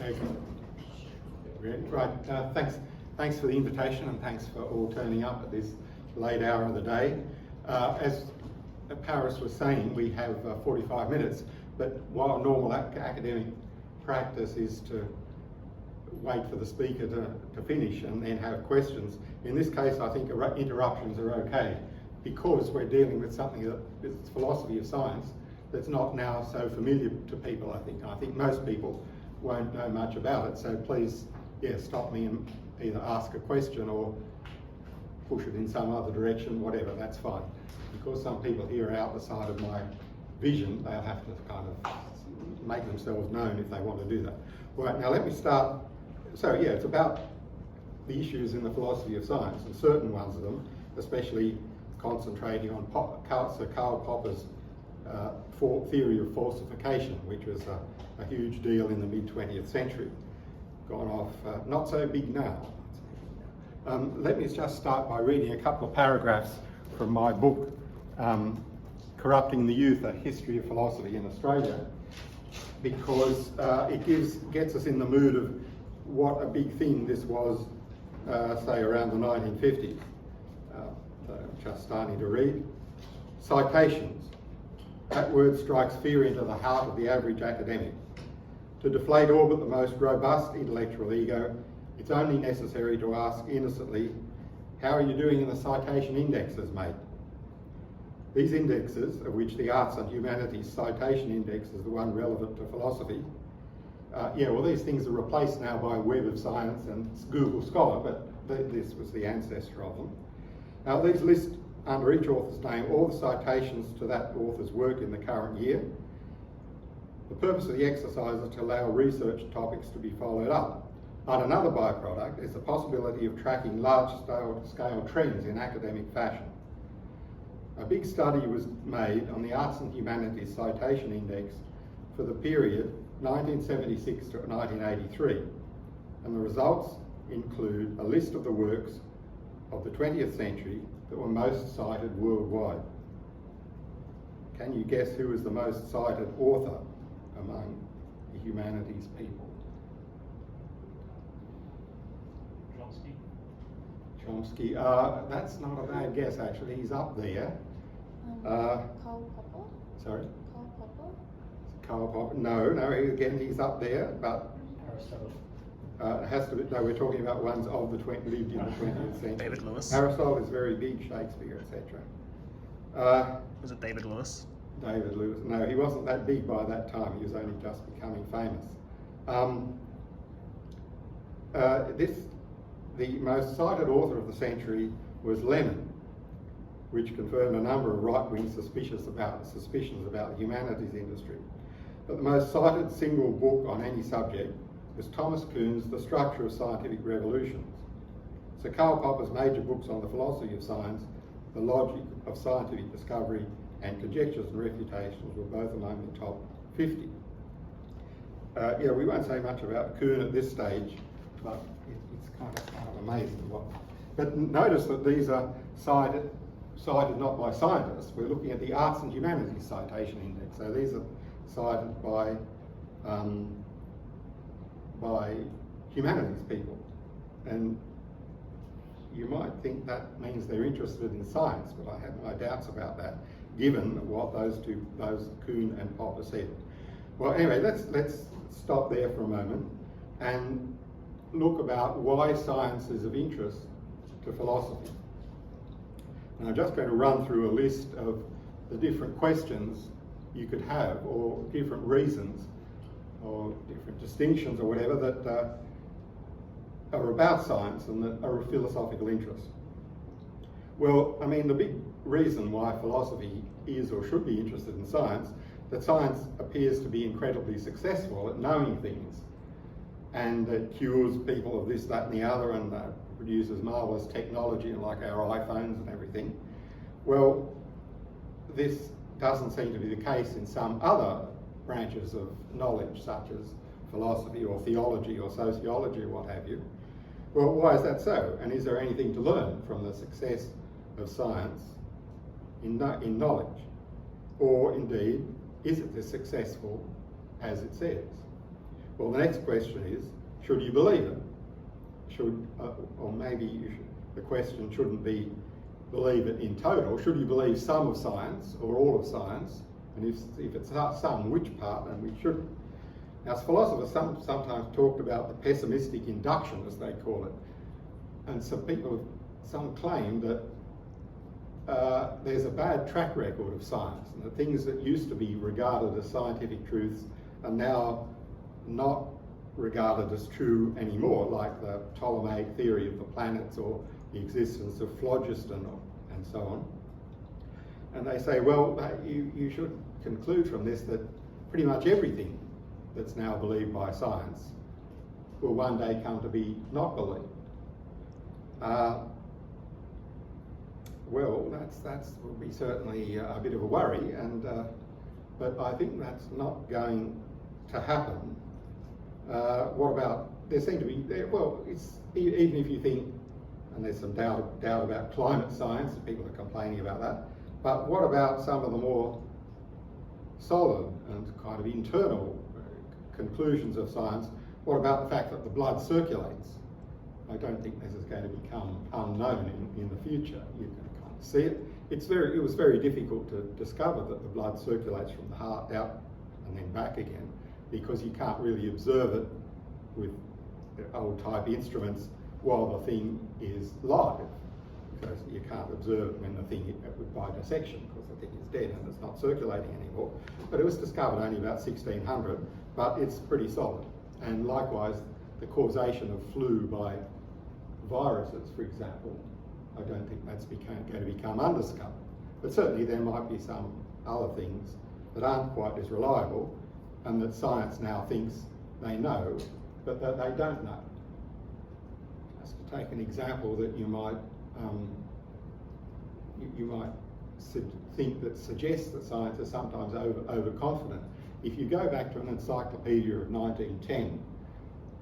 Okay. Right. Thanks for the invitation, and thanks for all turning up at this late hour of the day. As Paris was saying, we have 45 minutes, but while normal academic practice is to wait for the speaker to finish and then have questions, in this case I think interruptions are okay, because we're dealing with something that is philosophy of science that's not now so familiar to people, I think. I think most people won't know much about it, so please, stop me and either ask a question or push it in some other direction, whatever, that's fine. Because some people here are out the side of my vision, they'll have to kind of make themselves known if they want to do that. Right, now let me start. So it's about the issues in the philosophy of science, and certain ones of them, especially concentrating on Sir Karl Popper's theory of falsification, which was a huge deal in the mid-20th century. Gone off, not so big now. Let me just start by reading a couple of paragraphs from my book, Corrupting the Youth, A History of Philosophy in Australia, because it gets us in the mood of what a big thing this was, say, around the 1950s. So just starting to read. Citations. That word strikes fear into the heart of the average academic. To deflate all but the most robust intellectual ego, it's only necessary to ask innocently, how are you doing in the citation indexes, mate? These indexes, of which the Arts and Humanities Citation Index is the one relevant to philosophy, these things are replaced now by Web of Science and Google Scholar, but this was the ancestor of them. Now these list under each author's name all the citations to that author's work in the current year. The purpose of the exercise is to allow research topics to be followed up. But another byproduct is the possibility of tracking large-scale trends in academic fashion. A big study was made on the Arts and Humanities Citation Index for the period 1976 to 1983, and the results include a list of the works of the 20th century that were most cited worldwide. Can you guess who is the most cited author among the humanities people? Chomsky. That's not a bad guess, actually. He's up there. Karl Popper? Sorry? Karl Popper? Karl Popper. No, again, he's up there, but Aristotle. It has to be, no, we're talking about ones of the lived in the 20th century. David Lewis. Aristotle is very big, Shakespeare, etc. Was it David Lewis? David Lewis. No, he wasn't that big by that time. He was only just becoming famous. The most cited author of the century was Lenin, which confirmed a number of right-wing suspicions about the humanities industry. But the most cited single book on any subject was Thomas Kuhn's The Structure of Scientific Revolutions. Sir Karl Popper's major books on the philosophy of science, The Logic of Scientific Discovery, and Conjectures and Refutations were both among the top 50. We won't say much about Kuhn at this stage, but it's kind of amazing. But notice that these are cited not by scientists. We're looking at the Arts and Humanities Citation Index. So these are cited by humanities people. And you might think that means they're interested in science, but I have my doubts about that, given what those Kuhn and Popper said. Well, anyway, let's stop there for a moment and look about why science is of interest to philosophy. And I'm just going to run through a list of the different questions you could have, or different reasons, or different distinctions, or whatever, that are about science and that are of philosophical interest. Well, I mean, the big reason why philosophy is or should be interested in science, that science appears to be incredibly successful at knowing things, and it cures people of this, that and the other, and produces marvellous technology like our iPhones and everything. Well, this doesn't seem to be the case in some other branches of knowledge, such as philosophy or theology or sociology or what have you. Well, why is that so? And is there anything to learn from the success of science in knowledge? Or indeed, is it as successful as it says? Well, the next question is, should you believe it? Or maybe the question shouldn't be believe it in total. Should you believe some of science or all of science? And if it's some, which part, and we shouldn't. Now, philosophers sometimes talked about the pessimistic induction, as they call it. And some claim that there's a bad track record of science, and the things that used to be regarded as scientific truths are now not regarded as true anymore, like the Ptolemaic theory of the planets or the existence of phlogiston and so on. And they say, well, you should conclude from this that pretty much everything that's now believed by science will one day come to be not believed. Well, that will be certainly a bit of a worry, but I think that's not going to happen. What about, there seem to be, well, it's, even if you think, and there's some doubt about climate science, people are complaining about that, but what about some of the more solid and kind of internal conclusions of science? What about the fact that the blood circulates? I don't think this is going to become unknown in the future. You can kind of see it. It was very difficult to discover that the blood circulates from the heart out and then back again, because you can't really observe it with old type instruments while the thing is live, because you can't observe it when the thing, by dissection, because the thing is dead and it's not circulating anymore. But it was discovered only about 1600, but it's pretty solid. And likewise, the causation of flu by viruses, for example, I don't think that's going to become undiscovered. But certainly there might be some other things that aren't quite as reliable, and that science now thinks they know, but that they don't know. Just to take an example that you might think that suggests that science is sometimes overconfident. If you go back to an encyclopedia of 1910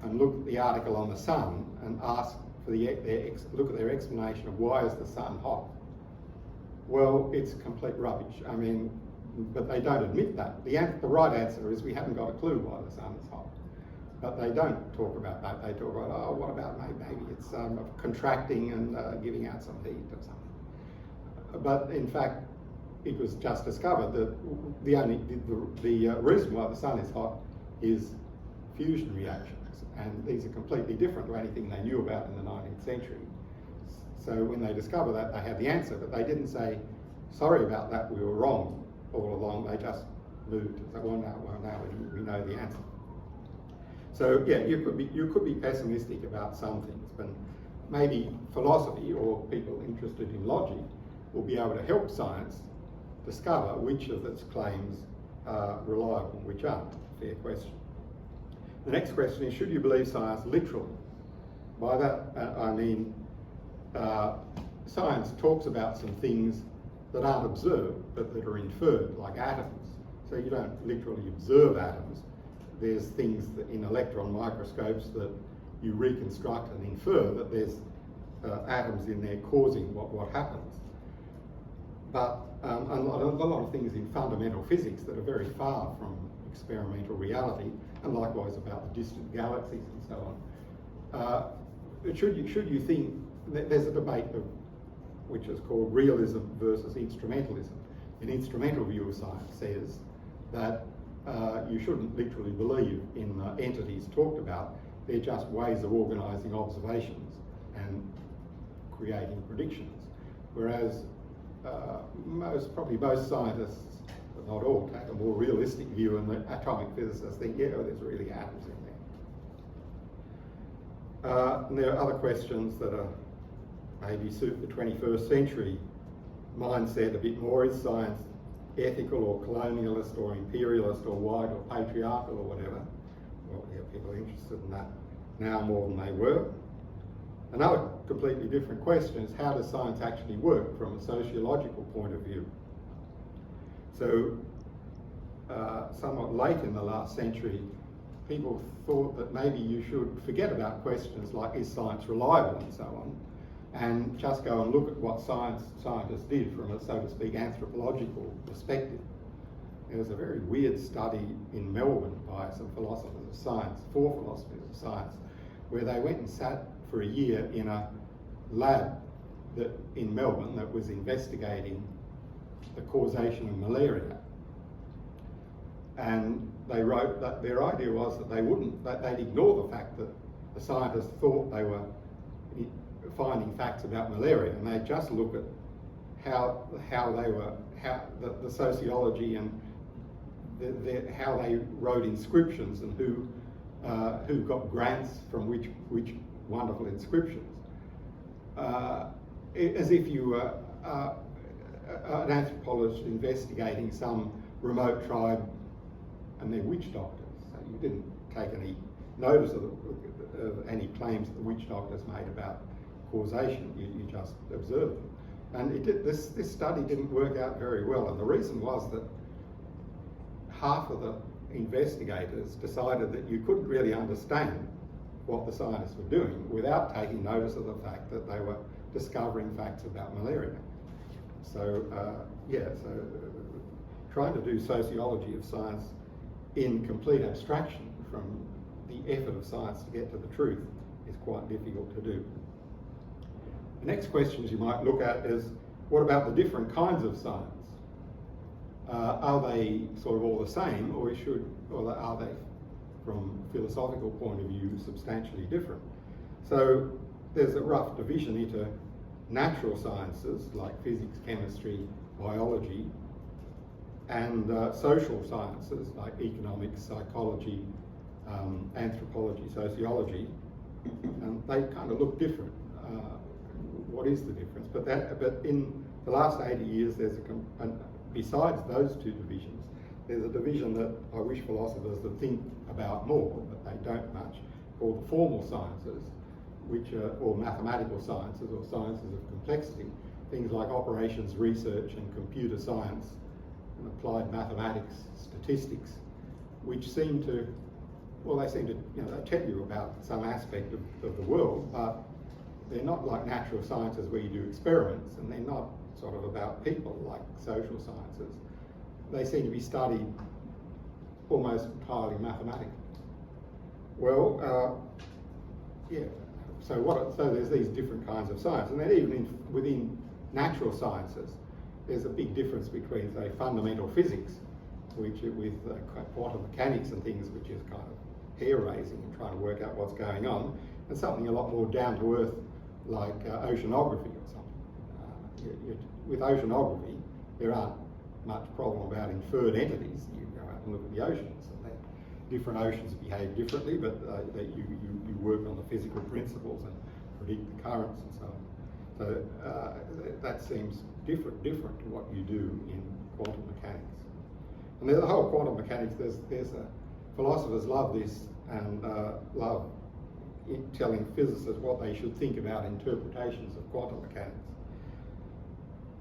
and look at the article on the sun and ask for look at their explanation of why is the sun hot, well, it's complete rubbish. I mean, but they don't admit that. The right answer is we haven't got a clue why the sun is hot. But they don't talk about that. They talk about, oh, what about maybe it's contracting and giving out some heat or something. But in fact, it was just discovered that the reason why the sun is hot is fusion reactions. And these are completely different to anything they knew about in the 19th century. So when they discovered that, they had the answer, but they didn't say, sorry about that, we were wrong all along. They just moved to say, well, now we know the answer. So yeah, you could be pessimistic about some things, but maybe philosophy or people interested in logic will be able to help science discover which of its claims are reliable and which aren't. Fair question. The next question is, should you believe science literally? By that I mean science talks about some things that aren't observed but that are inferred, like atoms. So you don't literally observe atoms. There's things that in electron microscopes that you reconstruct and infer that there's atoms in there causing what happens. But a lot of things in fundamental physics that are very far from experimental reality, and likewise about the distant galaxies and so on. Should you think, there's a debate which is called realism versus instrumentalism. An instrumental view of science says that you shouldn't literally believe in the entities talked about. They're just ways of organising observations and creating predictions. Whereas probably most scientists, but not all, take a more realistic view, and the atomic physicists think, yeah, there's really atoms in there. And there are other questions that are maybe suit the 21st century mindset a bit more. Is science ethical or colonialist or imperialist or white or patriarchal or whatever? Well, yeah, people are interested in that now more than they were. Another completely different question is, how does science actually work from a sociological point of view? So, somewhat late in the last century, people thought that maybe you should forget about questions like, is science reliable and so on, and just go and look at what scientists did from a, so to speak, anthropological perspective. There was a very weird study in Melbourne by some philosophers of science, 4 philosophers of science, where they went and sat for a year in a lab in Melbourne that was investigating the causation of malaria. And they wrote that their idea was that they'd ignore the fact that the scientists thought they were finding facts about malaria, and they'd just look at how the sociology and how they wrote inscriptions and who got grants from which wonderful inscriptions. As if you were an anthropologist investigating some remote tribe and their witch doctors. So you didn't take any notice of any claims that the witch doctors made about causation. You just observed them. And this study didn't work out very well, and the reason was that half of the investigators decided that you couldn't really understand what the scientists were doing without taking notice of the fact that they were discovering facts about malaria. So, trying to do sociology of science in complete abstraction from the effort of science to get to the truth is quite difficult to do. The next questions you might look at is, what about the different kinds of science? Are they sort of all the same, or are they, from a philosophical point of view, substantially different? So there's a rough division into natural sciences like physics, chemistry, biology, and social sciences like economics, psychology, anthropology, sociology, and they kind of look different. What is the difference? But in the last 80 years, there's besides those 2 divisions, there's a division that I wish philosophers would think about more, but they don't much, called the formal sciences, which are, or mathematical sciences, or sciences of complexity, things like operations research and computer science and applied mathematics, statistics, which seem to, they tell you about some aspect of the world, but they're not like natural sciences where you do experiments, and they're not sort of about people like social sciences. They seem to be studied almost entirely mathematically. Well, so there's these different kinds of science, and then even within natural sciences, there's a big difference between, say, fundamental physics, which with quantum mechanics and things, which is kind of hair-raising and trying to work out what's going on, and something a lot more down-to-earth like oceanography or something. With oceanography, there aren't much problem about inferred entities. You go out and look at the oceans, and different oceans behave differently, but you work on the physical principles and predict the currents and so on. So that seems different to what you do in quantum mechanics. And there's the whole quantum mechanics. Philosophers love this and love telling physicists what they should think about interpretations of quantum mechanics.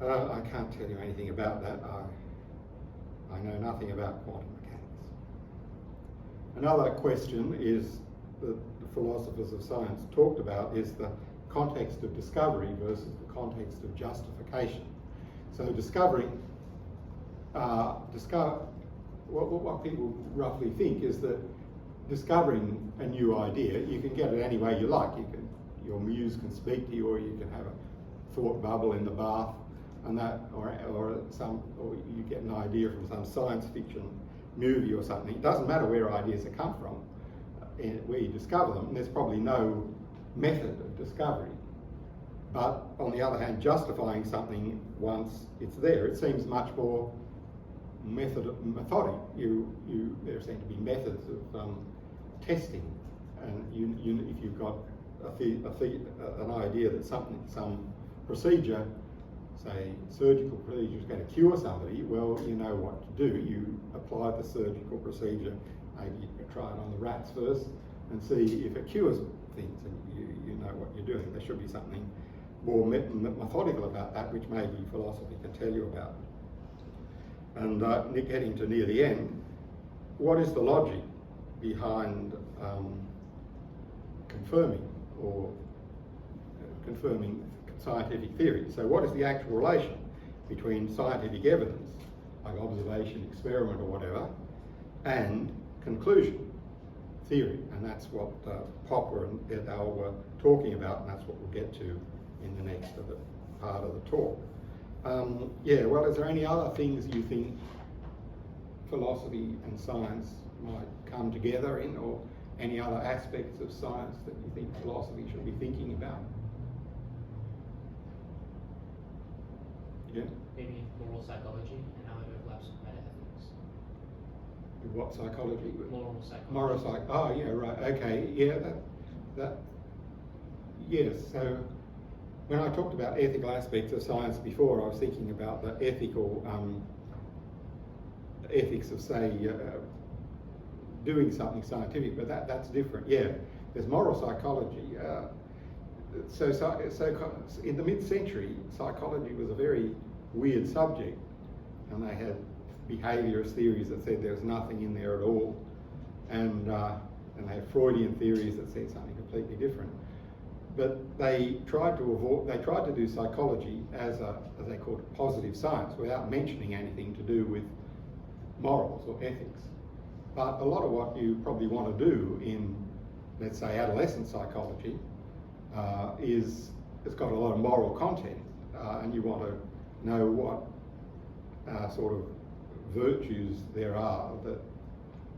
I can't tell you anything about that. I know nothing about quantum mechanics. Another question is that the philosophers of science talked about is the context of discovery versus the context of justification. So discovering, what people roughly think is that discovering a new idea, you can get it any way you like. Your muse can speak to you, or you can have a thought bubble in the bath, and that, or you get an idea from some science fiction movie or something. It doesn't matter where ideas have come from, where you discover them. And there's probably no method of discovery. But on the other hand, justifying something once it's there, it seems much more methodic. There seem to be methods of testing, and if you've got an idea that some procedure, say surgical procedure, is going to cure somebody, well, you know what to do. You apply the surgical procedure. Maybe you can try it on the rats first and see if it cures things, and you know what you're doing. There should be something more methodical about that, which maybe philosophy can tell you about. And getting to near the end, what is the logic behind confirming scientific theory? So what is the actual relation between scientific evidence, like observation, experiment or whatever, and conclusion, theory, and that's what Popper and et al. Were talking about, and that's what we'll get to in the next part of the talk. Yeah, well, is there any other things you think philosophy and science might come together in, or any other aspects of science that you think philosophy should be thinking about? Yeah? Maybe moral psychology and how it overlaps with metaethics. What psychology? Moral psychology. Moral psych. Oh, yeah, right. Okay. Yeah, yes. So when I talked about ethical aspects of science before, I was thinking about the ethical ethics of, say, doing something scientific, but that's different. Yeah, there's moral psychology. So in the mid-century, psychology was a very weird subject, and they had behaviourist theories that said there was nothing in there at all, and they had Freudian theories that said something completely different. But they tried to do psychology as they called it, positive science, without mentioning anything to do with morals or ethics. But a lot of what you probably want to do in, let's say, adolescent psychology it's got a lot of moral content, and you want to know what sort of virtues there are that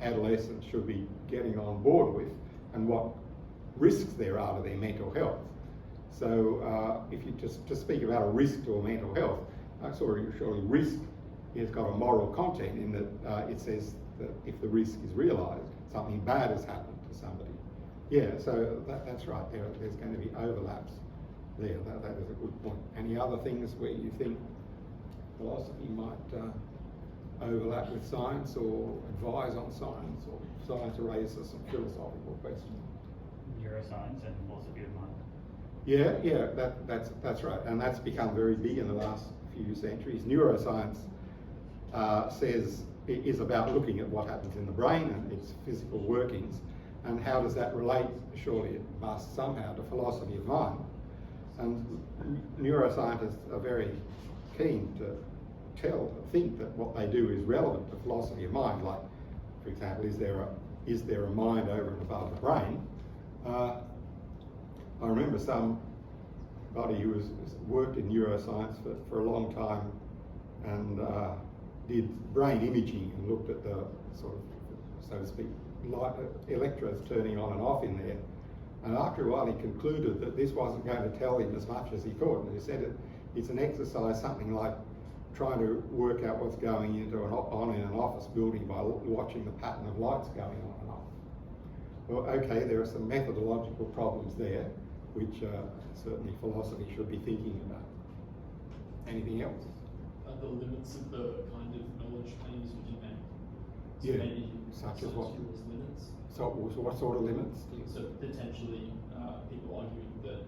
adolescents should be getting on board with, and what risks there are to their mental health. So if you just to speak about a risk to a mental health, surely risk has got a moral content in that it says that if the risk is realised, something bad has happened to somebody. Yeah, so that's right, there's going to be overlaps there. That is a good point. Any other things where you think philosophy might overlap with science, or advise on science, or science raises some philosophical questions? Neuroscience and philosophy of mind. Yeah, that's right, and that's become very big in the last few centuries. Neuroscience is about looking at what happens in the brain and its physical workings, and how does that relate, surely it must somehow, to philosophy of mind. And neuroscientists are very keen to think that what they do is relevant to philosophy of mind. Like, for example, is there a mind over and above the brain? I remember somebody who worked in neuroscience for a long time and did brain imaging and looked at the sort of, so to speak, light electrodes turning on and off in there. And after a while he concluded that this wasn't going to tell him as much as he thought. And he said it's an exercise, something like trying to work out what's going in an office building by watching the pattern of lights going on and off. Well, okay, there are some methodological problems there, which certainly philosophy should be thinking about. Anything else? The limits of the kind of knowledge claims we can make. So Yeah, maybe such as what? limits. So what sort of limits? So potentially people arguing that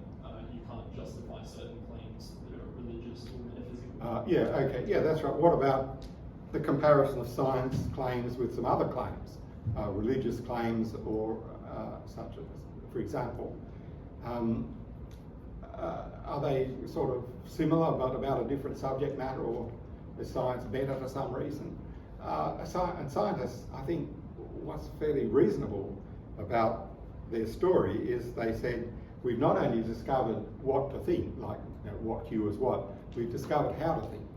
you can't justify certain claims that are religious or metaphysical. Yeah, okay, yeah, that's right. What about the comparison of science claims with some other claims, religious claims, or such as, for example, are they sort of similar but about a different subject matter, or is science better for some reason? And scientists, I think, what's fairly reasonable about their story is they said, we've not only discovered what to think, like what cures what, we've discovered how to think.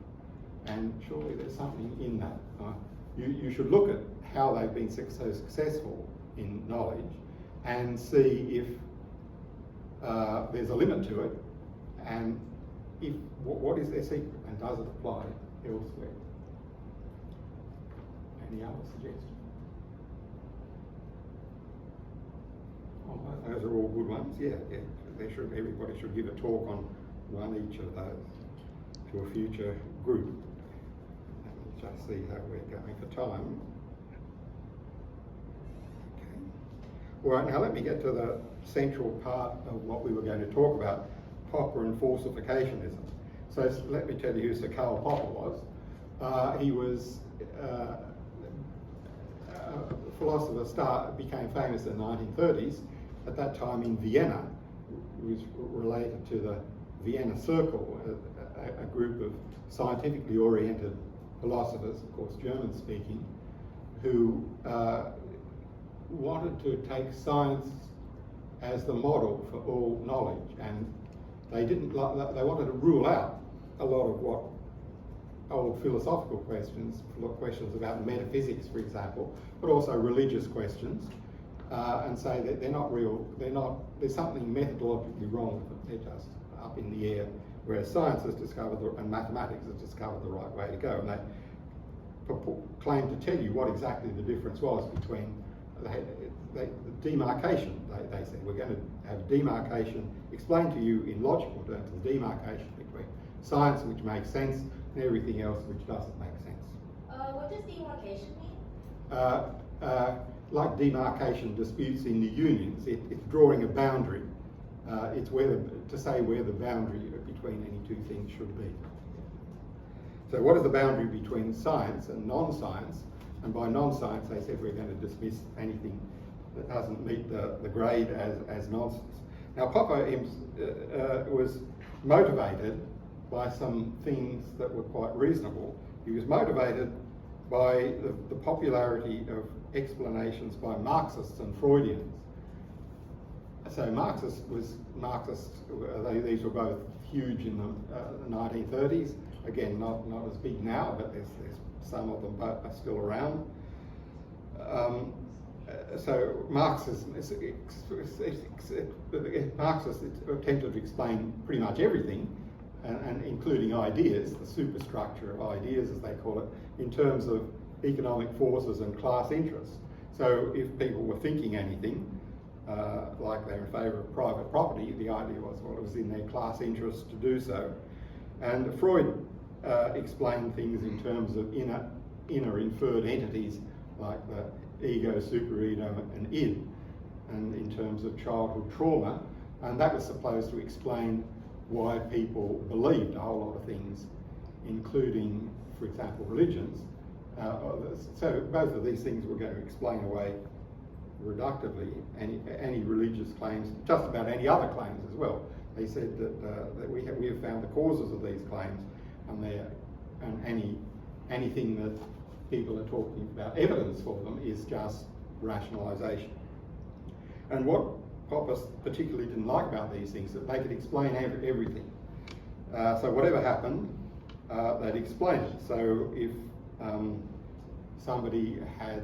And surely there's something in that. You should look at how they've been so successful in knowledge and see if there's a limit to it, and if what is their secret, and does it apply elsewhere? Any other suggestions? Oh, those are all good ones. Yeah. Everybody should give a talk on one each of those to a future group. Let me just see how we're going for time. Okay. All right, now let me get to the central part of what we were going to talk about, Popper and falsificationism. So let me tell you who Sir Karl Popper was. He was a philosopher became famous in the 1930s, at that time in Vienna. He was related to the Vienna Circle, a group of scientifically oriented philosophers, of course German speaking, who wanted to take science as the model for all knowledge, and they they wanted to rule out a lot of what old philosophical questions about metaphysics, for example, but also religious questions, and say that they're not real, there's something methodologically wrong with them, they're just up in the air, whereas science has discovered, and mathematics has discovered the right way to go, and they claim to tell you what exactly the difference was between the demarcation. They said, we're going to have demarcation, explain to you in logical terms the demarcation between science, which makes sense, and everything else which doesn't make sense. What does demarcation mean? Like demarcation disputes in the unions, it's drawing a boundary. It's to say where the boundary between any two things should be. So what is the boundary between science and non-science? And by non-science, they said we're going to dismiss anything that doesn't meet the grade as nonsense. Now, Popper was motivated by some things that were quite reasonable. He was motivated by the popularity of explanations by Marxists and Freudians. So these were both huge in the 1930s. Again, not as big now, but there's some of them are still around. So Marxists attempted to explain pretty much everything, and including ideas, the superstructure of ideas, as they call it, in terms of economic forces and class interests. So if people were thinking anything, like they're in favour of private property, the idea was, well, it was in their class interest to do so. And Freud explained things in terms of inner inferred entities like the ego, superego, and id, and in terms of childhood trauma, and that was supposed to explain why people believed a whole lot of things, including, for example, religions. So both of these things were going to explain away reductively any religious claims, just about any other claims as well. They said that we have found the causes of these claims, and anything that people are talking about evidence for them is just rationalisation. And what Popper particularly didn't like about these things, that they could explain everything. So whatever happened, they'd explain it. So if somebody had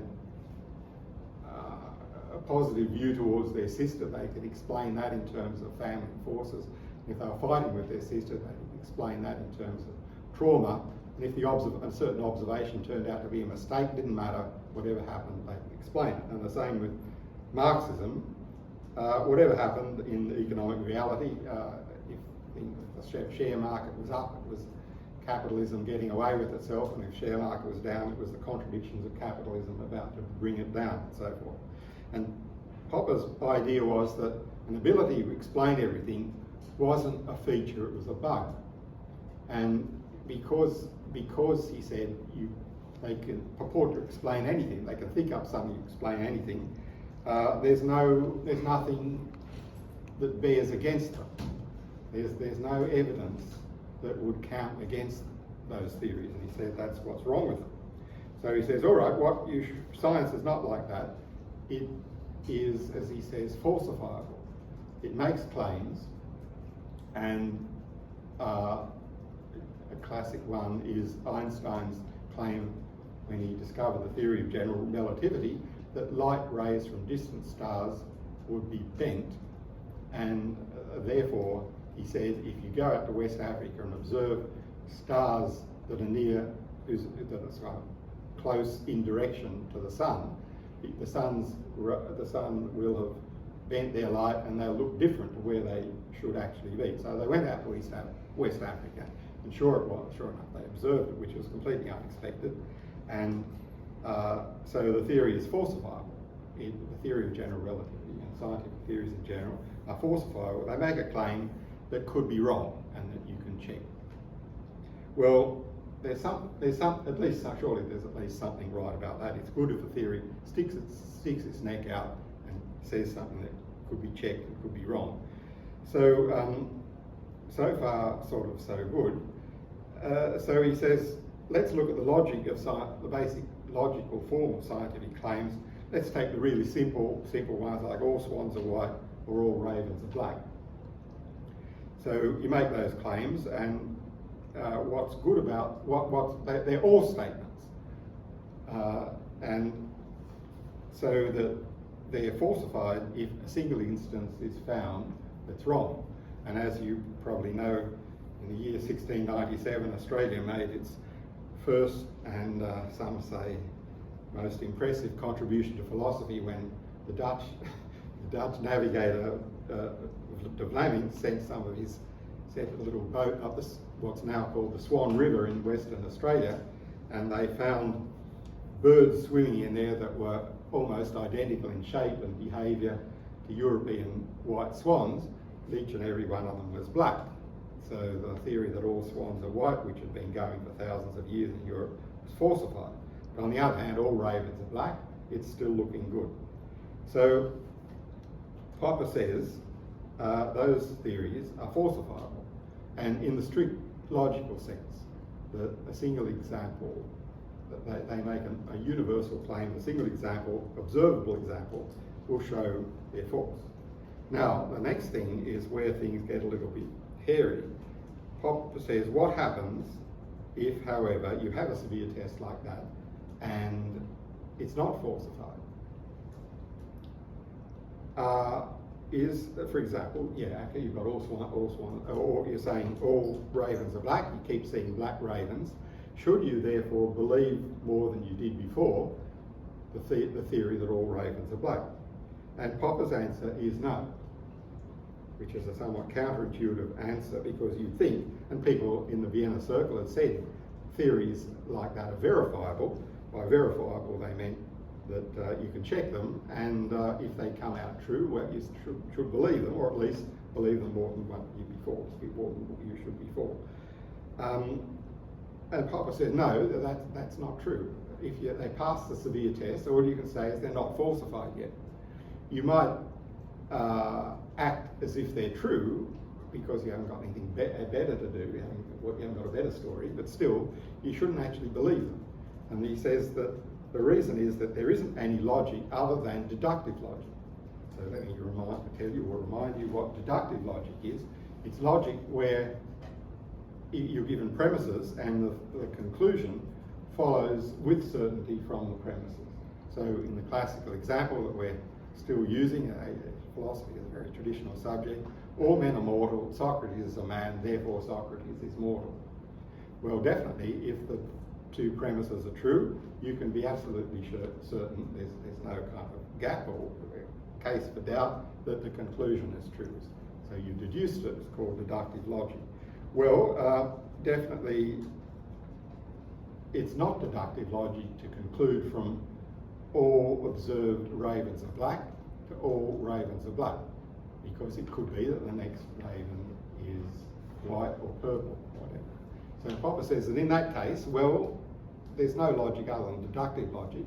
a positive view towards their sister, they could explain that in terms of family forces. If they were fighting with their sister, they could explain that in terms of trauma. And if a certain observation turned out to be a mistake, didn't matter, whatever happened, they could explain it. And the same with Marxism. Whatever happened in the economic reality, if the share market was up, it was capitalism getting away with itself, and if share market was down, it was the contradictions of capitalism about to bring it down, and so forth. And Popper's idea was that an ability to explain everything wasn't a feature, it was a bug. And because he said they can purport to explain anything, they can think up something to explain anything, there's nothing that bears against them. There's no evidence that would count against those theories, and he said that's what's wrong with them. So he says, all right, science is not like that. It is, as he says, falsifiable. It makes claims, and a classic one is Einstein's claim when he discovered the theory of general relativity that light rays from distant stars would be bent, and therefore he said if you go out to West Africa and observe stars that are close in direction to the sun, the sun will have bent their light and they'll look different to where they should actually be. So they went out to West Africa, and sure enough, they observed it, which was completely unexpected. And so the theory is falsifiable. The theory of general relativity and scientific theories in general are falsifiable. They make a claim that could be wrong and that you can check. Well, surely there's at least something right about that. It's good if a theory sticks its neck out and says something that could be checked and could be wrong. So, so far, sort of so good. So he says, let's look at the logic of the basic logical form of scientific claims. Let's take the really simple ones like all swans are white or all ravens are black. So you make those claims, and what's good about they're all statements, and so that they're falsified if a single instance is found that's wrong. And as you probably know, in the year 1697, Australia made its first and some say most impressive contribution to philosophy when the Dutch navigator de Vlaming sent a little boat up what's now called the Swan River in Western Australia, and they found birds swimming in there that were almost identical in shape and behaviour to European white swans. Each and every one of them was black. So the theory that all swans are white, which had been going for thousands of years in Europe, was falsified. But on the other hand, all ravens are black. It's still looking good. So Popper says those theories are falsifiable, and in the strict logical sense, that a single example, that they make a universal claim, a single example, observable example, will show they're false. Now, the next thing is where things get a little bit hairy. Popper says, what happens if, however, you have a severe test like that and it's not falsified? For example, okay, you've got all swan, or you're saying all ravens are black, you keep seeing black ravens. Should you therefore believe more than you did before the theory that all ravens are black? And Popper's answer is no, which is a somewhat counterintuitive answer, because you think, and people in the Vienna Circle have said theories like that are verifiable. By verifiable they meant that you can check them, and if they come out true, well, you should believe them, or at least believe them more than what you should before. And Popper said, no, that's not true. If they pass the severe test, all you can say is they're not falsified yet. You might act as if they're true because you haven't got anything better to do, you haven't got a better story, but still, you shouldn't actually believe them. And he says that the reason is that there isn't any logic other than deductive logic. So let me remind you what deductive logic is. It's logic where you're given premises and the conclusion follows with certainty from the premises. So in the classical example that we're still using, philosophy is a very traditional subject, all men are mortal, Socrates is a man, therefore Socrates is mortal. Well, definitely, if the two premises are true, you can be absolutely certain there's no kind of gap or case for doubt that the conclusion is true. So you deduced it, it's called deductive logic. Well, definitely it's not deductive logic to conclude from all observed ravens are black to all ravens are black, because it could be that the next raven is white or purple, whatever. So Popper says that in that case, well, there's no logic other than deductive logic.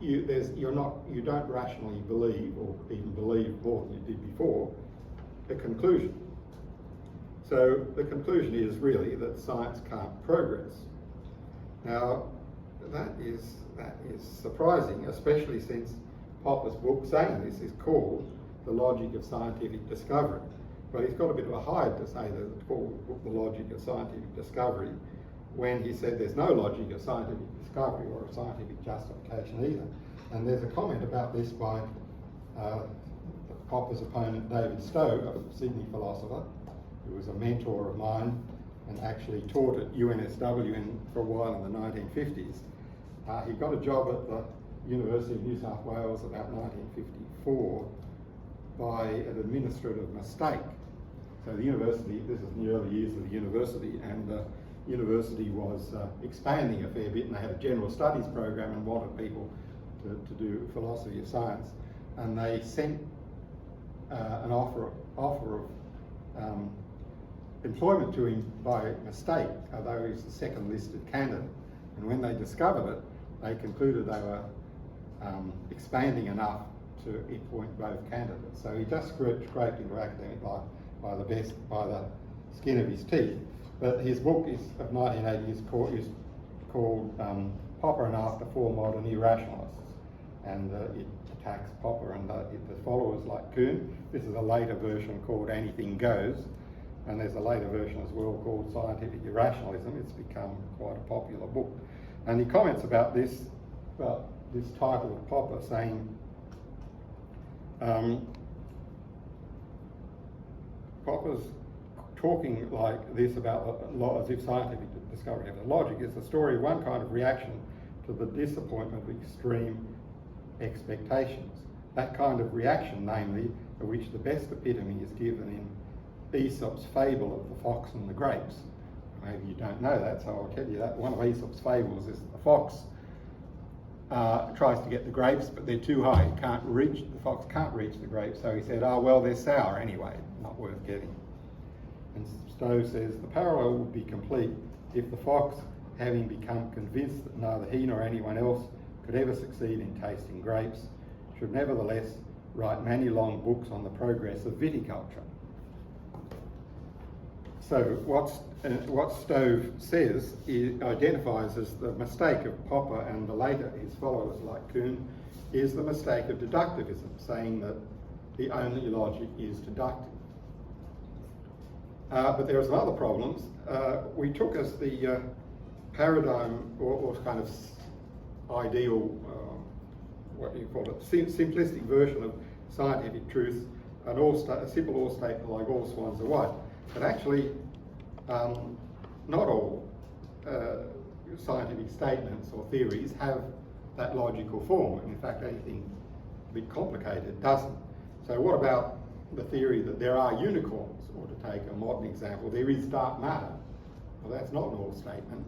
You don't rationally believe, or even believe more than you did before, a conclusion. So the conclusion is really that science can't progress. Now, that is surprising, especially since Popper's book saying this is called The Logic of Scientific Discovery. But he's got a bit of a hide to say that it's called The Logic of Scientific Discovery, when he said there's no logic of scientific discovery or of scientific justification either. And there's a comment about this by Popper's opponent David Stowe, a Sydney philosopher, who was a mentor of mine and actually taught at UNSW for a while in the 1950s. He got a job at the University of New South Wales about 1954 by an administrative mistake. So the university, this is in the early years of the university, and the university was expanding a fair bit, and they had a general studies program and wanted people to do philosophy of science. And they sent an offer of employment to him by mistake, although he was the second listed candidate. And when they discovered it, they concluded they were expanding enough to appoint both candidates. So he just scraped into academic life by the skin of his teeth. But his book is of 1980 is called Popper and After Four Modern Irrationalists, and it attacks Popper and the followers like Kuhn. This is a later version called Anything Goes, and there's a later version as well called Scientific Irrationalism. It's become quite a popular book. And he comments about this title of Popper, saying, Popper's talking like this about as if scientific discovery of the logic is the story of one kind of reaction to the disappointment of extreme expectations. That kind of reaction, namely, of which the best epitome is given in Aesop's fable of the fox and the grapes. Maybe you don't know that, so I'll tell you that. One of Aesop's fables is that the fox tries to get the grapes, but they're too high. The fox can't reach the grapes, so he said, oh, well, they're sour anyway, not worth getting. And Stowe says, the parallel would be complete if the fox, having become convinced that neither he nor anyone else could ever succeed in tasting grapes, should nevertheless write many long books on the progress of viticulture. So what Stowe says identifies as the mistake of Popper and the later his followers like Kuhn is the mistake of deductivism, saying that the only logic is deductive. But there are some other problems. We took as the paradigm or kind of ideal, what do you call it, simplistic version of scientific truth, a simple or statement like all swans are white. But actually, not all scientific statements or theories have that logical form. And in fact, anything a bit complicated doesn't. So what about the theory that there are unicorns, or to take a modern example, there is dark matter? Well, that's not an all statement.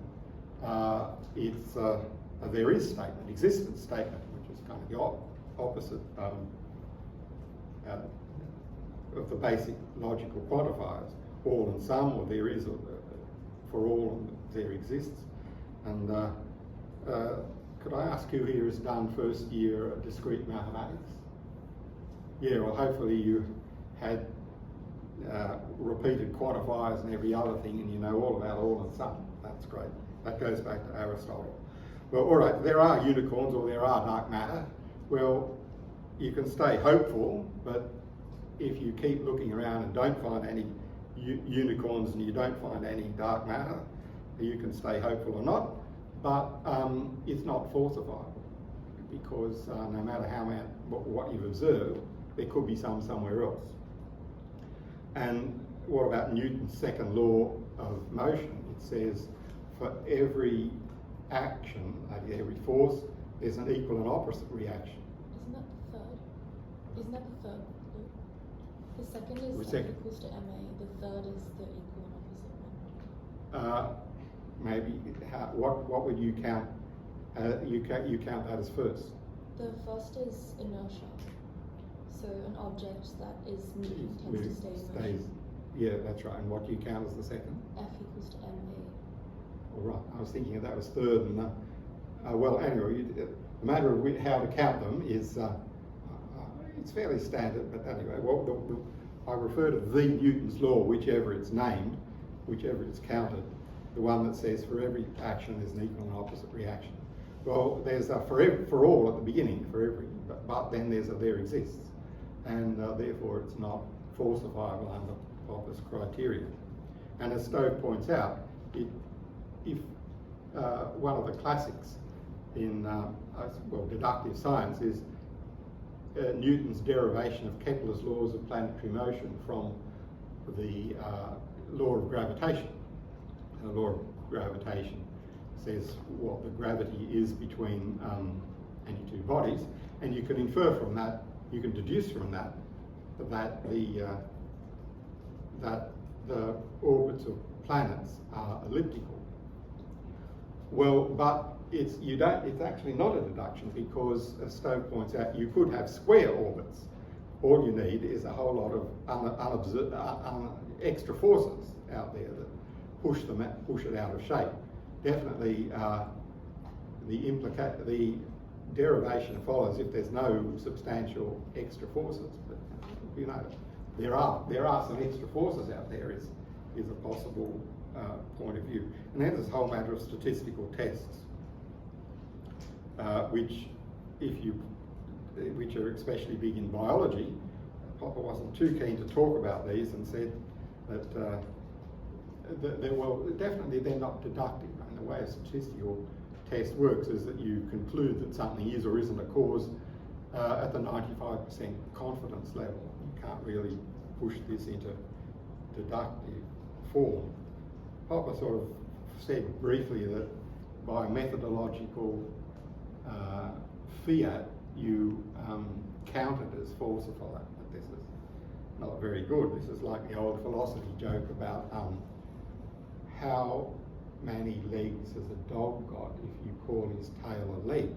It's a there is statement, existence statement, which is kind of the opposite of the basic logical quantifiers. All and some, or there is for all, and there exists. And could I ask who here has done first year discrete mathematics? Yeah, well, hopefully you had repeated quantifiers and every other thing, and you know all about all and some. That's great. That goes back to Aristotle. Well, all right, there are unicorns or there are dark matter. Well, you can stay hopeful, but if you keep looking around and don't find any unicorns and you don't find any dark matter, you can stay hopeful or not, but it's not falsifiable, because no matter what you've observed, there could be some somewhere else. And what about Newton's second law of motion? It says for every action, every force, there's an equal and opposite reaction. Isn't that the third? Isn't that the third? The second is second. equals to ma. The third is the equal and opposite one. Maybe what would you count? You count that as first. The first is inertia. So an object that is moving tends to stay in motion. Yeah, that's right. And what do you count as the second? F equals to ma. All right. I was thinking that was third. And well, anyway, the matter of how to count them is it's fairly standard. But anyway, I refer to the Newton's law, whichever it's named, whichever it's counted. The one that says for every action there's an equal and opposite reaction. Well, there's a for all at the beginning, for every, but then there's a there exists, and therefore it's not falsifiable under Popper's criteria. And as Stowe points out, if one of the classics in deductive science is Newton's derivation of Kepler's laws of planetary motion from the law of gravitation. The law of gravitation says what the gravity is between any two bodies, and you can infer from that, you can deduce from that the orbits of planets are elliptical. Well, but it's actually not a deduction, because as Stowe points out, you could have square orbits. All you need is a whole lot of extra forces out there that push it out of shape. Definitely, the derivation follows if there's no substantial extra forces. But there are some extra forces out there is a possible point of view. And then there's this whole matter of statistical tests, which are especially big in biology. Popper wasn't too keen to talk about these and said that definitely they're not deductive. And the way a statistical test works is that you conclude that something is or isn't a cause at the 95% confidence level. You can't really push this into deductive form. Popper sort of said briefly that by methodological fiat you count it as falsified. But this is not very good. This is like the old philosophy joke about how many legs has a dog got if you call his tail a leg?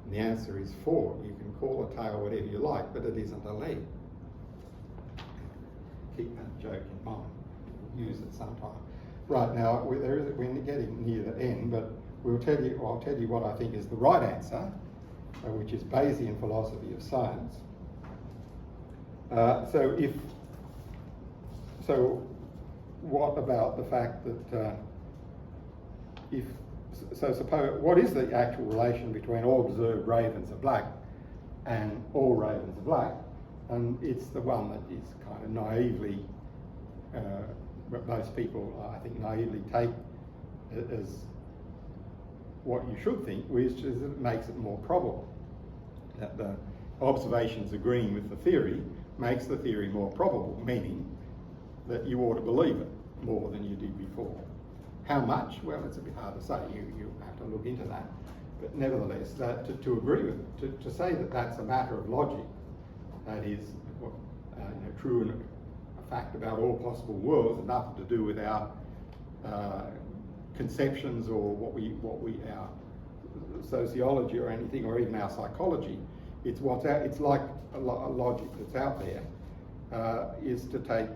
And the answer is 4. You can call a tail whatever you like, but it isn't a leg. Keep that joke in mind. Use it sometime. Right, now we're getting near the end, but I'll tell you what I think is the right answer, which is Bayesian philosophy of science. So what about the fact that suppose, what is the actual relation between all observed ravens are black and all ravens are black? And it's the one that is kind of naively, most people I think naively take it as what you should think, which is that it makes it more probable. That the observations agreeing with the theory makes the theory more probable, meaning that you ought to believe it more than you did before. How much? Well, it's a bit hard to say. You have to look into that. But nevertheless, to agree with it, to say that that's a matter of logic, that is true and a fact about all possible worlds, and nothing to do with our conceptions or our sociology or anything, or even our psychology. It's what's out. It's like a logic that's out there, is to take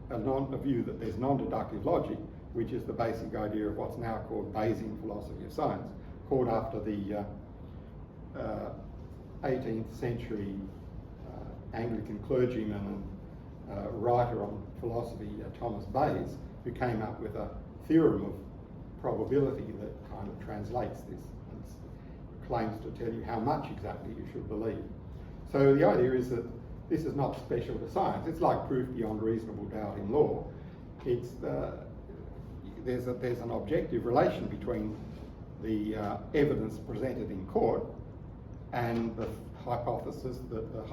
a view that there's non-deductive logic, which is the basic idea of what's now called Bayesian philosophy of science, called after the 18th century Anglican clergyman and writer on philosophy, Thomas Bayes, who came up with a theorem of probability that kind of translates this and claims to tell you how much exactly you should believe. So the idea is that this is not special to science. It's like proof beyond reasonable doubt in law. It's there's an objective relation between the evidence presented in court and the hypothesis that the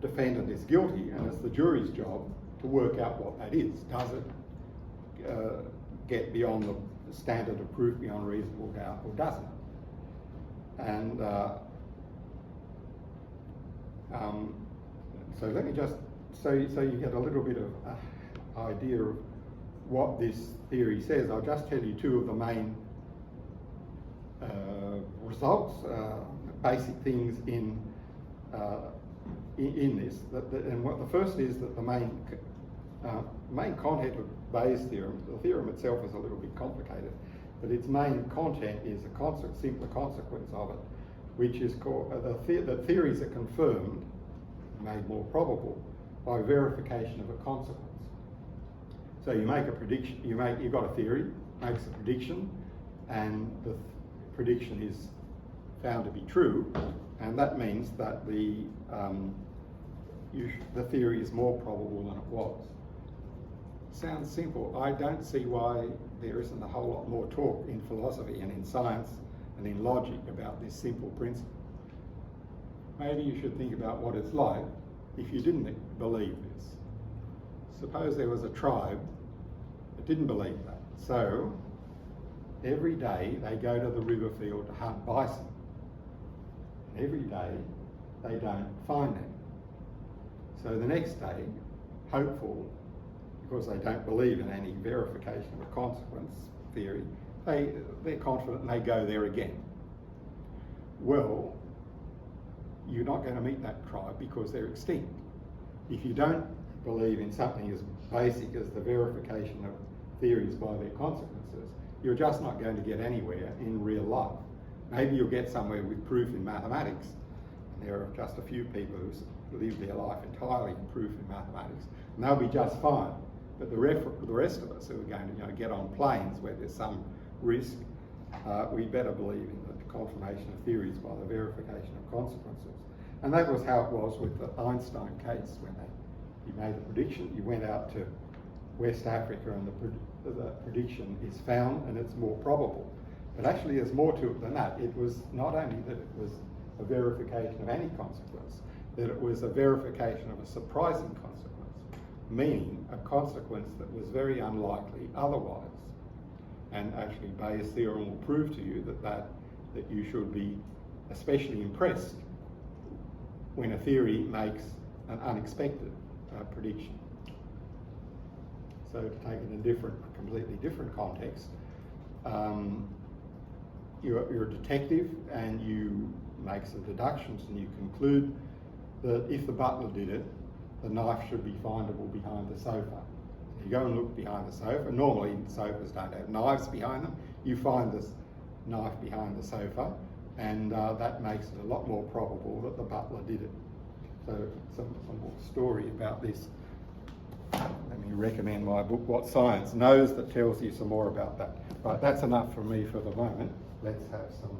defendant is guilty, and it's the jury's job to work out what that is. Does it get beyond the standard of proof beyond reasonable doubt, or doesn't it? And so let me just, so you get a little bit of idea of what this theory says. I'll just tell you two of the main results, basic things in this. And what the first is that the main content of Bayes' theorem, the theorem itself is a little bit complicated, but its main content is a simpler consequence of it, which is called that theories are confirmed, made more probable, by verification of a consequence. So you make a prediction, you've got a theory, makes a prediction, and the prediction is found to be true, and that means that the theory is more probable than it was. Sounds simple. I don't see why there isn't a whole lot more talk in philosophy and in science and in logic about this simple principle. Maybe you should think about what it's like if you didn't believe this. Suppose there was a tribe that didn't believe that. So every day they go to the river field to hunt bison. And every day they don't find them. So the next day, hopeful, because they don't believe in any verification of a consequence theory, they're confident and they go there again. Well, you're not going to meet that tribe because they're extinct. If you don't believe in something as basic as the verification of theories by their consequences, you're just not going to get anywhere in real life. Maybe you'll get somewhere with proof in mathematics, and there are just a few people who live their life entirely in proof in mathematics, and they'll be just fine. But the rest of us who are going to get on planes where there's some risk, we better believe in the confirmation of theories by the verification of consequences. And that was how it was with the Einstein case when he made the prediction. He went out to West Africa and the prediction is found and it's more probable. But actually there's more to it than that. It was not only that it was a verification of any consequence, that it was a verification of a surprising consequence, meaning a consequence that was very unlikely otherwise. And actually Bayes' theorem will prove to you that you should be especially impressed when a theory makes an unexpected prediction. So to take it in a completely different context, you're a detective and you make some deductions and you conclude that if the butler did it, the knife should be findable behind the sofa. You go and look behind the sofa. Normally sofas don't have knives behind them. You find this knife behind the sofa, and that makes it a lot more probable that the butler did it. So some more story about this. Let me recommend my book, What Science Knows, that tells you some more about that. Right, that's enough from me for the moment. Let's have some